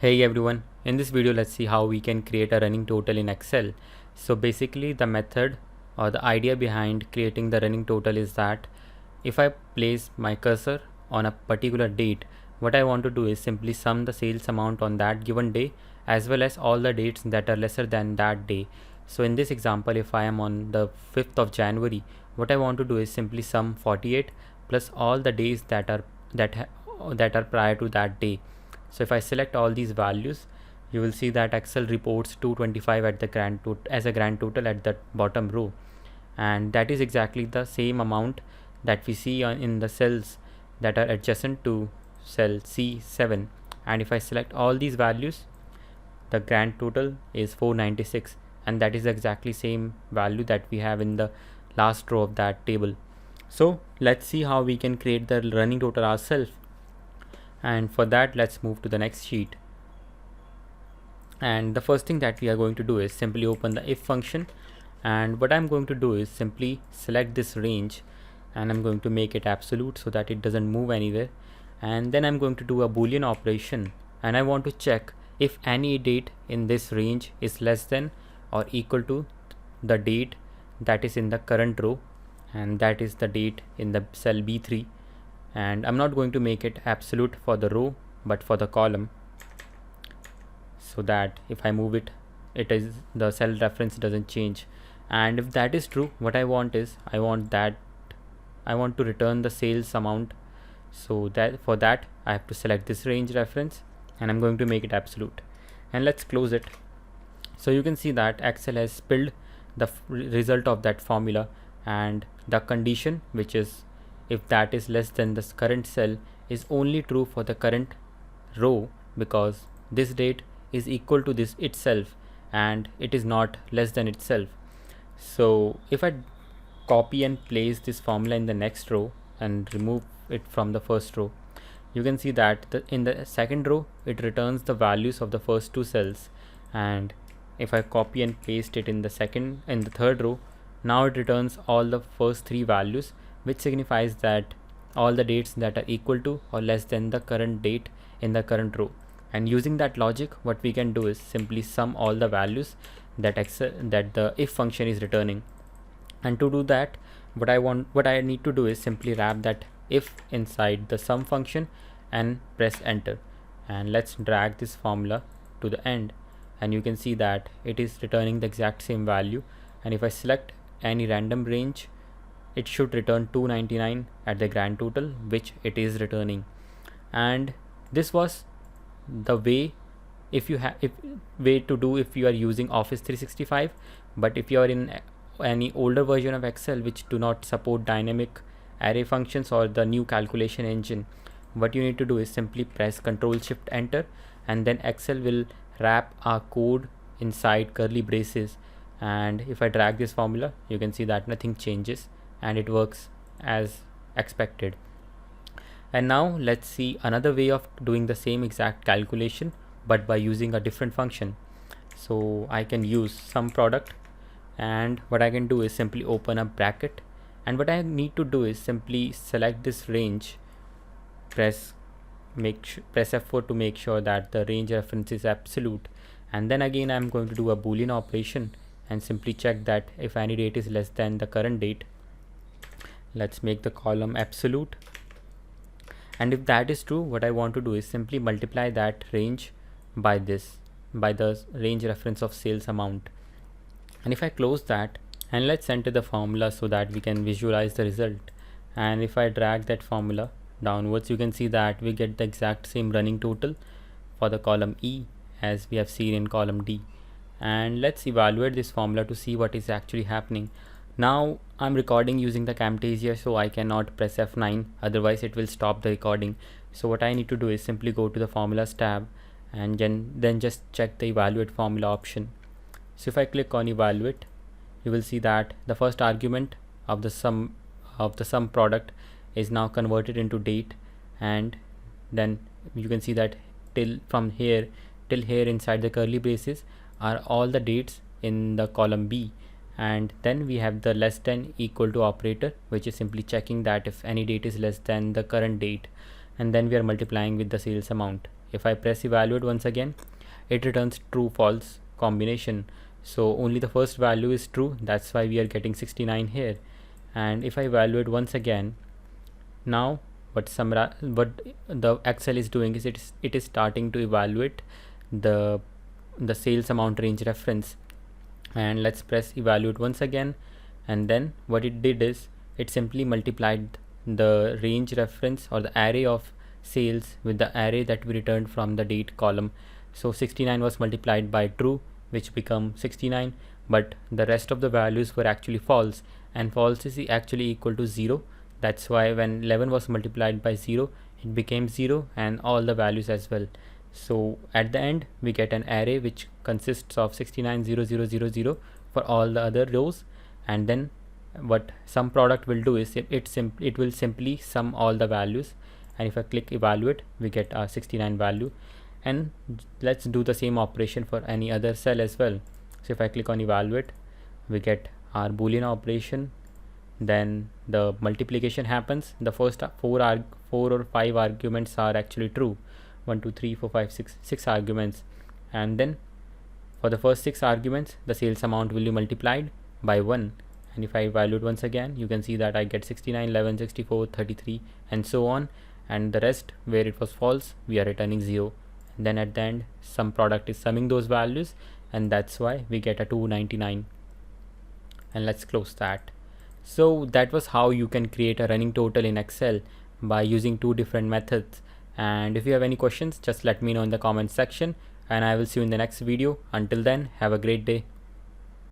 Hey everyone, in this video let's see how we can create a running total in Excel. So basically the method or the idea behind creating the running total is that if I place my cursor on a particular date, what I want to do is simply sum the sales amount on that given day as well as all the dates that are lesser than that day. So in this example, if I am on the 5th of January, what I want to do is simply sum 48 plus all the days that are prior to that day. So if I select all these values, you will see that Excel reports 225 at the as a grand total at the bottom row, and that is exactly the same amount that we see in the cells that are adjacent to cell C7. And if I select all these values, the grand total is 496, and that is exactly same value that we have in the last row of that table. So let's see how we can create the running total ourselves, and for that let's move to the next sheet. And the first thing that we are going to do is simply open the if function, and what I'm going to do is simply select this range and I'm going to make it absolute so that it doesn't move anywhere. And then I'm going to do a boolean operation, and I want to check if any date in this range is less than or equal to the date that is in the current row, and that is the date in the cell B3. And I'm not going to make it absolute for the row but for the column, so that if I move it, it is the cell reference doesn't change. And if that is true, what I want is I want to return the sales amount. So that for that I have to select this range reference and I'm going to make it absolute, and let's close it. So you can see that Excel has spilled the result of that formula, and the condition, which is if that is less than the current cell, is only true for the current row, because this date is equal to this itself and it is not less than itself. So if I copy and place this formula in the next row and remove it from the first row, you can see that in the second row it returns the values of the first two cells, and if I copy and paste it in the third row, now it returns all the first three values, which signifies that all the dates that are equal to or less than the current date in the current row. And using that logic, what we can do is simply sum all the values that the if function is returning. And to do that, what I need to do is simply wrap that if inside the sum function and press enter. And let's drag this formula to the end, and you can see that it is returning the exact same value. And if I select any random range, it should return 299 at the grand total, which it is returning. And this was the way if you are using Office 365. But if you are in any older version of Excel which do not support dynamic array functions or the new calculation engine, what you need to do is simply press Ctrl Shift Enter, and then Excel will wrap our code inside curly braces. And if I drag this formula, you can see that nothing changes and it works as expected. And now let's see another way of doing the same exact calculation but by using a different function. So I can use sum product, and what I can do is simply open a bracket, and what I need to do is simply select this range, press F4 to make sure that the range reference is absolute, and then again I'm going to do a boolean operation and simply check that if any date is less than the current date. Let's make the column absolute, and if that is true, what I want to do is simply multiply that range by the range reference of sales amount. And if I close that, and let's enter the formula so that we can visualize the result, and if I drag that formula downwards, you can see that we get the exact same running total for the column E as we have seen in column D. And let's evaluate this formula to see what is actually happening. Now I'm recording using the Camtasia, so I cannot press F9, otherwise it will stop the recording. So what I need to do is simply go to the formulas tab and then just check the evaluate formula option. So if I click on evaluate, you will see that the first argument of the sum product is now converted into date, and then you can see that from here till here inside the curly braces are all the dates in the column B. And then we have the less than equal to operator, which is simply checking that if any date is less than the current date, and then we are multiplying with the sales amount. If I press evaluate once again, it returns true false combination. So only the first value is true, that's why we are getting 69 here. And if I evaluate once again, now what the Excel is doing is it is starting to evaluate the sales amount range reference. And let's press evaluate once again, and then what it did is it simply multiplied the range reference or the array of sales with the array that we returned from the date column. So 69 was multiplied by true, which become 69, but the rest of the values were actually false, and false is actually equal to 0. That's why when 11 was multiplied by 0, it became 0 and all the values as well. So at the end we get an array which consists of 690000 for all the other rows, and then what sum product will do is it will simply sum all the values, and if I click evaluate we get our 69 value. And let's do the same operation for any other cell as well. So if I click on evaluate, we get our boolean operation, then the multiplication happens. The first four or five arguments are actually true, 1 2 3 4 5 6 arguments, and then for the first 6 arguments the sales amount will be multiplied by 1. And if I evaluate once again, you can see that I get 69, 11, 64, 33 and so on, and the rest where it was false we are returning 0. And then at the end sum product is summing those values, and that's why we get a 299. And let's close that. So that was how you can create a running total in Excel by using two different methods. And if you have any questions, just let me know in the comment section, and I will see you in the next video. Until then, have a great day.